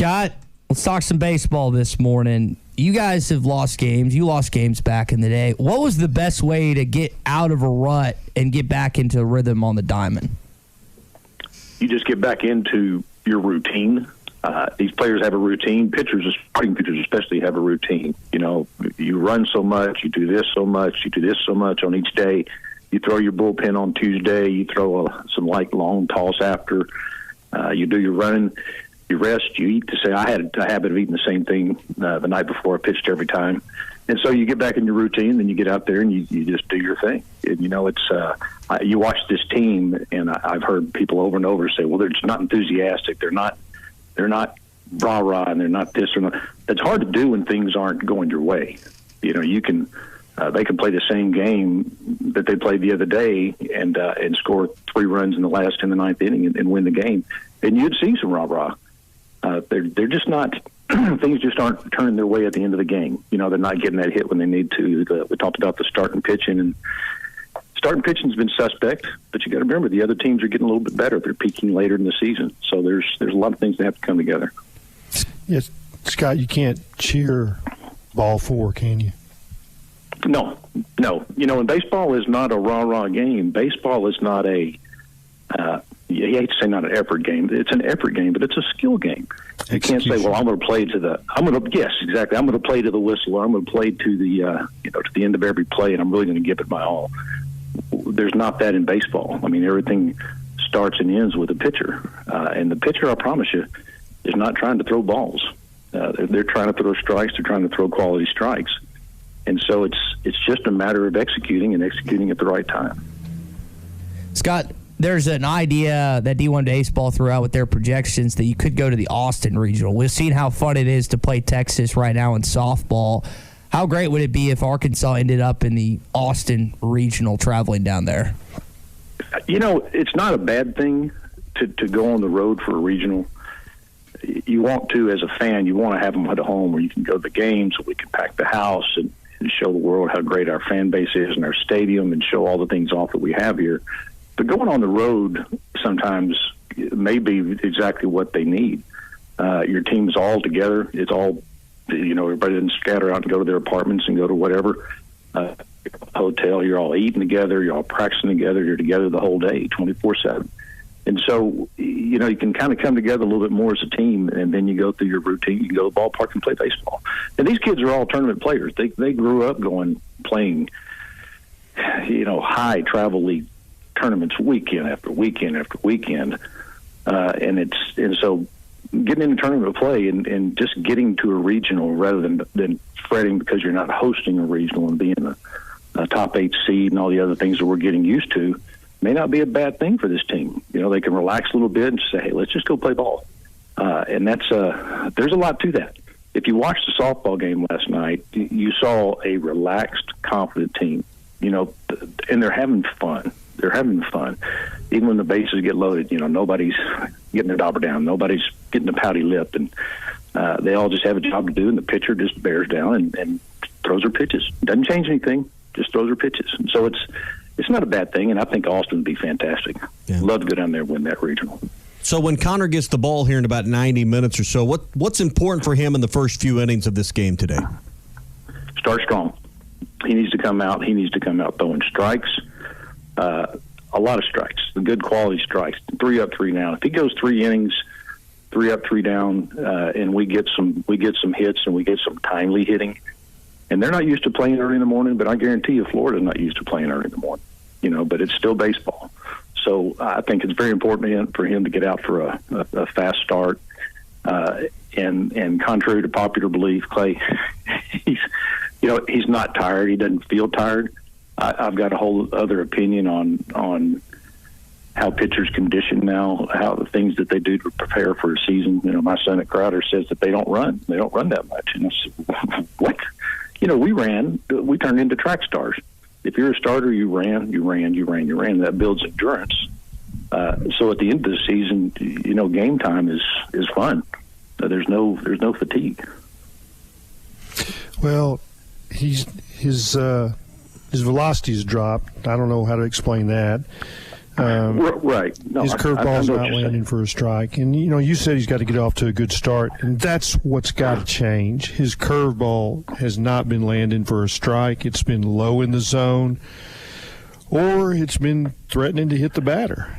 Scott, let's talk some baseball this morning. You guys have lost games. You lost games back in the day. What was the best way to get out of a rut and get back into a rhythm on the diamond? You just get back into your routine. These players have a routine. Starting pitchers especially, have a routine. You know, you run so much, you do this so much, you do this so much on each day. You throw your bullpen on Tuesday. You throw some light long toss after. You do your running. You rest, you eat. I had a habit of eating the same thing the night before I pitched every time. And so you get back in your routine, then you get out there and you just do your thing. And, you know, it's you watch this team, and I've heard people over and over say, well, they're just not enthusiastic. They're not rah-rah, and they're not this or not. It's hard to do when things aren't going your way. You know, you can they can play the same game that they played the other day and score 3 runs in the ninth inning and win the game. And you'd see some rah-rah. They're just not things just aren't turning their way at the end of the game. You know, they're not getting that hit when they need to. We talked about the starting pitching, and starting pitching's been suspect, but you got to remember the other teams are getting a little bit better. They're peaking later in the season, so there's a lot of things that have to come together. Yes, Scott, you can't cheer ball 4, can you? No. You know, and baseball is not a rah-rah game. Baseball is not a you hate to say not an effort game. It's an effort game, but it's a skill game. You can't say, well, I'm going to play to the whistle, or I'm going to play to the to the end of every play, and I'm really going to give it my all. There's not that in baseball. I mean, everything starts and ends with a pitcher, and the pitcher, I promise you, is not trying to throw balls. They're trying to throw strikes. They're trying to throw quality strikes, and so it's just a matter of executing at the right time. Scott, there's an idea that D1 Baseball threw out with their projections that you could go to the Austin Regional. We've seen how fun it is to play Texas right now in softball. How great would it be if Arkansas ended up in the Austin Regional traveling down there? You know, it's not a bad thing to go on the road for a regional. You want to, as a fan, you want to have them at a home where you can go to the games, so we can pack the house and show the world how great our fan base is and our stadium and show all the things off that we have here. But going on the road sometimes may be exactly what they need. Your team's all together. It's all, you know, everybody doesn't scatter out and go to their apartments and go to whatever hotel. You're all eating together. You're all practicing together. You're together the whole day, 24/7. And so, you know, you can kind of come together a little bit more as a team, and then you go through your routine. You can go to the ballpark and play baseball. And these kids are all tournament players. They grew up playing, you know, high travel league tournaments weekend after weekend after weekend, and so getting into tournament play and just getting to a regional rather than fretting because you're not hosting a regional and being a top 8 seed and all the other things that we're getting used to may not be a bad thing for this team. You know, they can relax a little bit and say, hey, let's just go play ball, and that's there's a lot to that. If you watched the softball game last night, you saw a relaxed, confident team, you know, and they're having fun. They're having fun. Even when the bases get loaded, you know, nobody's getting their dauber down. Nobody's getting a pouty lip. And they all just have a job to do, and the pitcher just bears down and throws her pitches. Doesn't change anything, just throws her pitches. And so it's not a bad thing, and I think Austin would be fantastic. Yeah. Love to go down there and win that regional. So when Connor gets the ball here in about 90 minutes or so, what's important for him in the first few innings of this game today? Start strong. He needs to come out throwing strikes. A lot of strikes, the good quality strikes, 3 up, 3 down. If he goes 3 innings, 3 up, 3 down, and we get some hits and we get some timely hitting, and they're not used to playing early in the morning, but I guarantee you Florida's not used to playing early in the morning, you know, but it's still baseball. So I think it's very important for him to get out for a fast start. And contrary to popular belief, Clay, he's not tired. He doesn't feel tired. I've got a whole other opinion on how pitchers condition now, how the things that they do to prepare for a season. You know, my son at Crowder says that they don't run. They don't run that much. And I said, what? You know, we turned into track stars. If you're a starter, you ran. That builds endurance. So at the end of the season, you know, game time is fun. There's no fatigue. Well, his velocity's dropped. I don't know how to explain that. Right. No, his curveball's I know not what you're landing saying. for a strike. And, you said he's got to get off to a good start, and that's what's got to change. His curveball has not been landing for a strike. It's been low in the zone, or it's been threatening to hit the batter.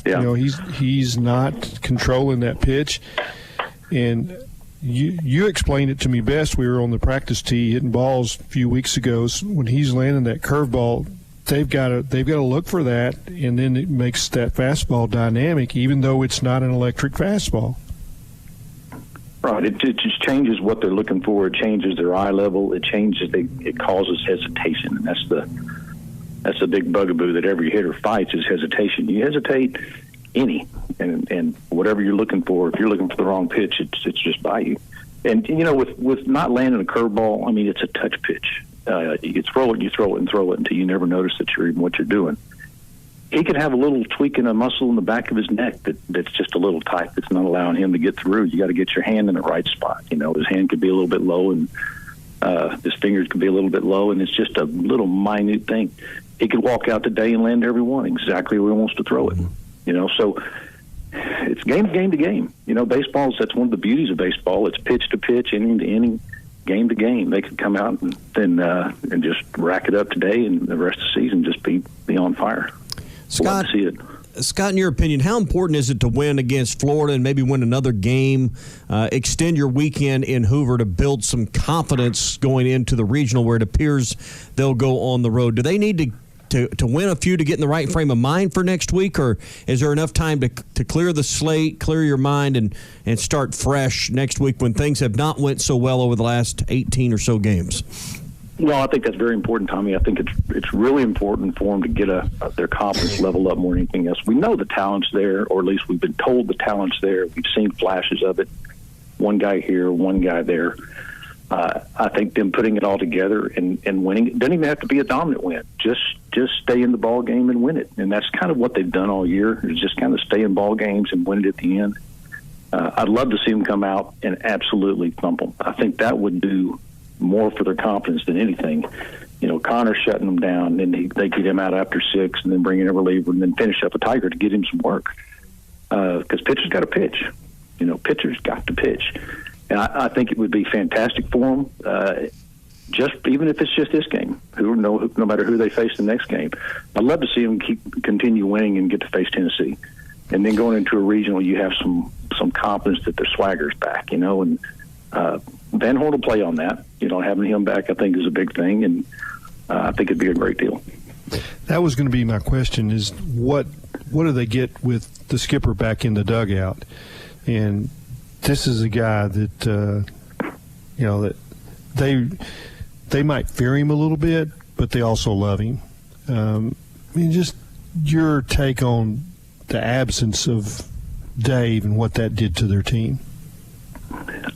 He's not controlling that pitch. And you explained it to me best. We were on the practice tee hitting balls a few weeks ago. When he's landing that curveball, they've got to look for that, and then it makes that fastball dynamic, even though it's not an electric fastball. Right. It just changes what they're looking for. It changes their eye level. It changes. It causes hesitation, and that's the big bugaboo that every hitter fights is hesitation. You hesitate and whatever you're looking for, if you're looking for the wrong pitch, it's just by you. And with not landing a curveball, I mean, it's a touch pitch. You throw it until you never notice that you're even what you're doing. He could have a little tweak in a muscle in the back of his neck that's just a little tight, that's not allowing him to get through. You got to get your hand in the right spot. His hand could be a little bit low, and his fingers could be a little bit low, and it's just a little minute thing. He could walk out today and land every one exactly where he wants to throw it. So it's game to game. Baseball, that's one of the beauties of baseball. It's pitch to pitch, inning to inning, game to game. They could come out and just rack it up today, and the rest of the season just be on fire. Scott, see it. Scott, in your opinion, how important is it to win against Florida and maybe win another game, extend your weekend in Hoover to build some confidence going into the regional where it appears they'll go on the road? Do they need to win a few to get in the right frame of mind for next week, or is there enough time to clear the slate, clear your mind, and start fresh next week when things have not went so well over the last 18 or so games? No, I think that's very important, Tommy. I think it's really important for them to get their confidence level up more than anything else. We know the talent's there, or at least we've been told the talent's there. We've seen flashes of it. One guy here, one guy there. I think them putting it all together and winning, it doesn't even have to be a dominant win. Just stay in the ball game and win it. And that's kind of what they've done all year, is just kind of stay in ball games and win it at the end. I'd love to see them come out and absolutely thump them. I think that would do more for their confidence than anything. Connor shutting them down, and they get him out after 6, and then bring in a reliever, and then finish up a Tiger to get him some work. Because pitchers got to pitch. Pitchers got to pitch. And I think it would be fantastic for them, even if it's just this game. No matter who they face the next game, I'd love to see them continue winning and get to face Tennessee, and then going into a regional, you have some confidence that their swagger's back. And Van Horn will play on that. Having him back, I think, is a big thing, and I think it'd be a great deal. That was going to be my question: is what do they get with the skipper back in the dugout? And this is a guy that that they might fear him a little bit, but they also love him. Just your take on the absence of Dave and what that did to their team.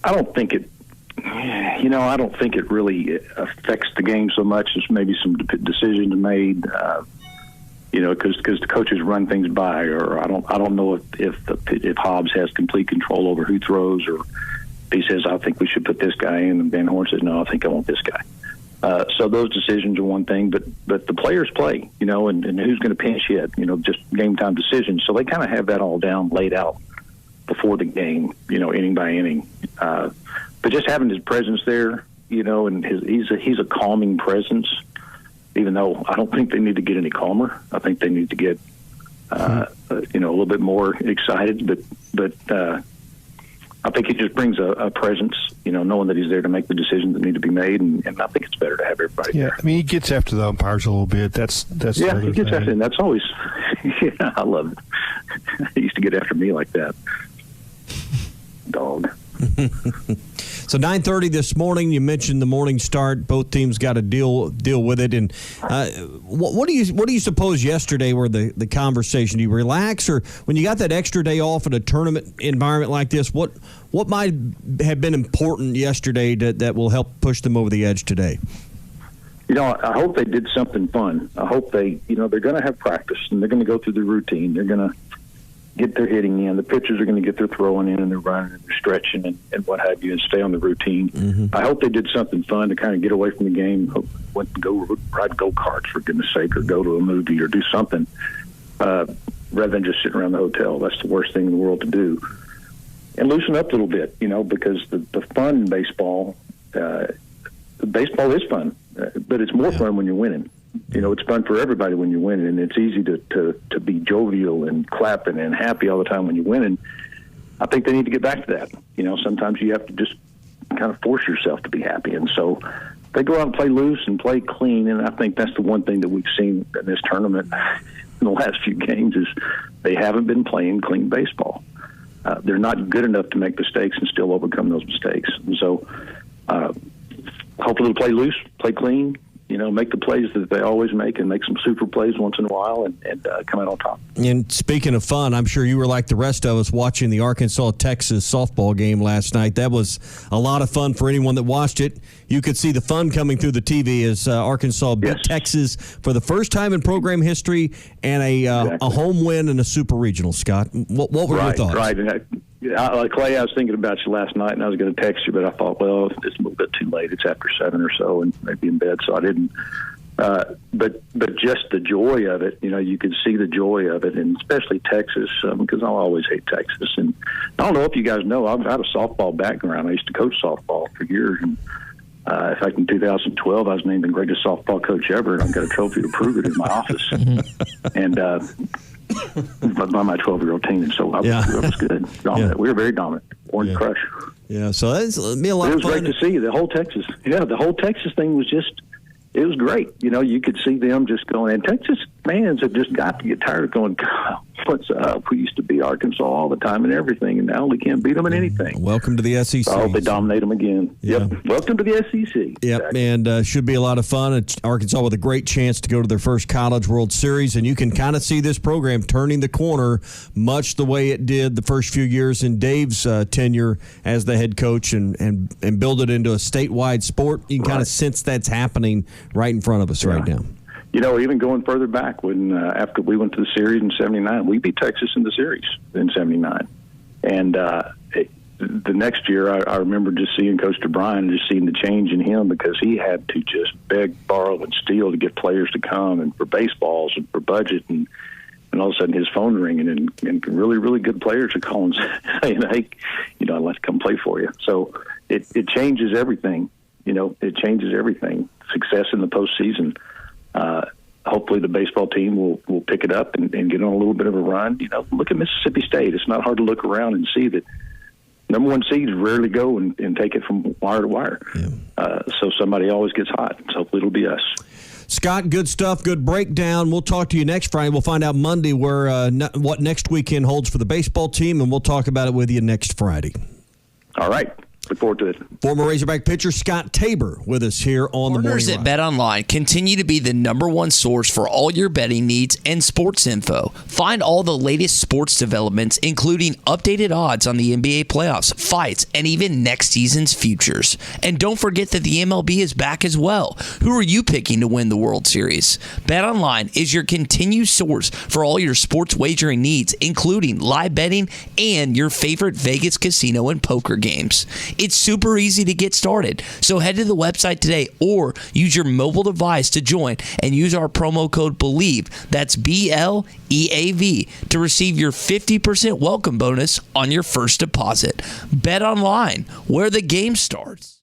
I don't think it really affects the game so much as maybe some decisions made. Because the coaches run things by, or I don't know if Hobbs has complete control over who throws, or he says, I think we should put this guy in, and Van Horn says, no, I think I want this guy. So those decisions are one thing, but the players play, and who's going to pinch hit, just game time decisions. So they kind of have that all down, laid out before the game, inning by inning. But just having his presence there, and he's a calming presence. Even though I don't think they need to get any calmer, I think they need to get a little bit more excited. But I think he just brings a presence, knowing that he's there to make the decisions that need to be made, and I think it's better to have everybody there. I mean, he gets after the umpires a little bit. That's he gets thing. after him. That's always I love it. He used to get after me like that. Dog. So 9:30 this morning. You mentioned the morning start. Both teams got to deal with it. And what do you suppose yesterday were the conversation? Do you relax, or when you got that extra day off in a tournament environment like this, what might have been important yesterday that will help push them over the edge today? I hope they did something fun. I hope they're going to have practice, and they're going to go through the routine. They're going to get their hitting in. The pitchers are going to get their throwing in, and they're running and they're stretching and what have you, and stay on the routine. Mm-hmm. I hope they did something fun to kind of get away from the game. Went to ride go-karts, for goodness sake, or go to a movie or do something. rather than just sitting around the hotel. That's the worst thing in the world to do. And loosen up a little bit, because the fun in baseball, baseball is fun, but it's more fun when you're winning. It's fun for everybody when you're winning, and it's easy to be jovial and clapping and happy all the time when you're winning. I think they need to get back to that. Sometimes you have to just kind of force yourself to be happy. And so they go out and play loose and play clean, and I think that's the one thing that we've seen in this tournament in the last few games is they haven't been playing clean baseball. They're not good enough to make mistakes and still overcome those mistakes. And so hopefully they'll play loose, play clean, make the plays that they always make and make some super plays once in a while and come out on top. And speaking of fun, I'm sure you were like the rest of us watching the Arkansas-Texas softball game last night. That was a lot of fun for anyone that watched it. You could see the fun coming through the TV as Arkansas beat Texas for the first time in program history and a home win in a super regional, Scott. What were your thoughts? Right. And Clay, I was thinking about you last night, and I was going to text you, but I thought, well, it's a little bit too late. It's after 7 or so, and maybe in bed, so I didn't. But just the joy of it, you could see the joy of it, and especially Texas, because I'll always hate Texas. And I don't know if you guys know, I've had a softball background. I used to coach softball for years, and in fact, in 2012, I was named the greatest softball coach ever, and I've got a trophy to prove it in my office. And by my 12-year-old team, and so I was good. Dominant. We were very dominant. Orange Crush. Yeah, so that's me a lot of fun. It was great to see the whole Texas. Yeah, the whole Texas thing was just. It was great. You could see them just going, and Texas fans have just got to get tired of going, God, what's up? We used to beat Arkansas all the time and everything, and now we can't beat them in anything. Welcome to the SEC. I hope they dominate them again. Yeah. Yep. Welcome to the SEC. Yep, exactly. And should be a lot of fun. It's Arkansas with a great chance to go to their first College World Series, and you can kind of see this program turning the corner much the way it did the first few years in Dave's tenure as the head coach and build it into a statewide sport. You can kind of sense that's happening right in front of us right now. Even going further back when after we went to the series in '79, we beat Texas in the series in '79, and the next year I remember just seeing Coach O'Brien, just seeing the change in him because he had to just beg, borrow, and steal to get players to come and for baseballs and for budget and all of a sudden his phone ringing and really, really good players are calling saying, hey, I'd like to come play for you. So it changes everything. It changes everything. Success in the postseason. Hopefully the baseball team will pick it up and get on a little bit of a run. Look at Mississippi State. It's not hard to look around and see that number one seeds rarely go and take it from wire to wire. Yeah. So somebody always gets hot. So hopefully it'll be us. Scott, good stuff, good breakdown. We'll talk to you next Friday. We'll find out Monday what next weekend holds for the baseball team, and we'll talk about it with you next Friday. All right. Look forward to it. Former Razorback pitcher Scott Tabor with us here on the Morning Partners at Bet Online continue to be the number one source for all your betting needs and sports info. Find all the latest sports developments, including updated odds on the NBA playoffs, fights, and even next season's futures. And don't forget that the MLB is back as well. Who are you picking to win the World Series? Bet Online is your continued source for all your sports wagering needs, including live betting and your favorite Vegas casino and poker games. It's super easy to get started. So head to the website today or use your mobile device to join and use our promo code BELIEVE, that's BLEAV, to receive your 50% welcome bonus on your first deposit. Bet Online, where the game starts.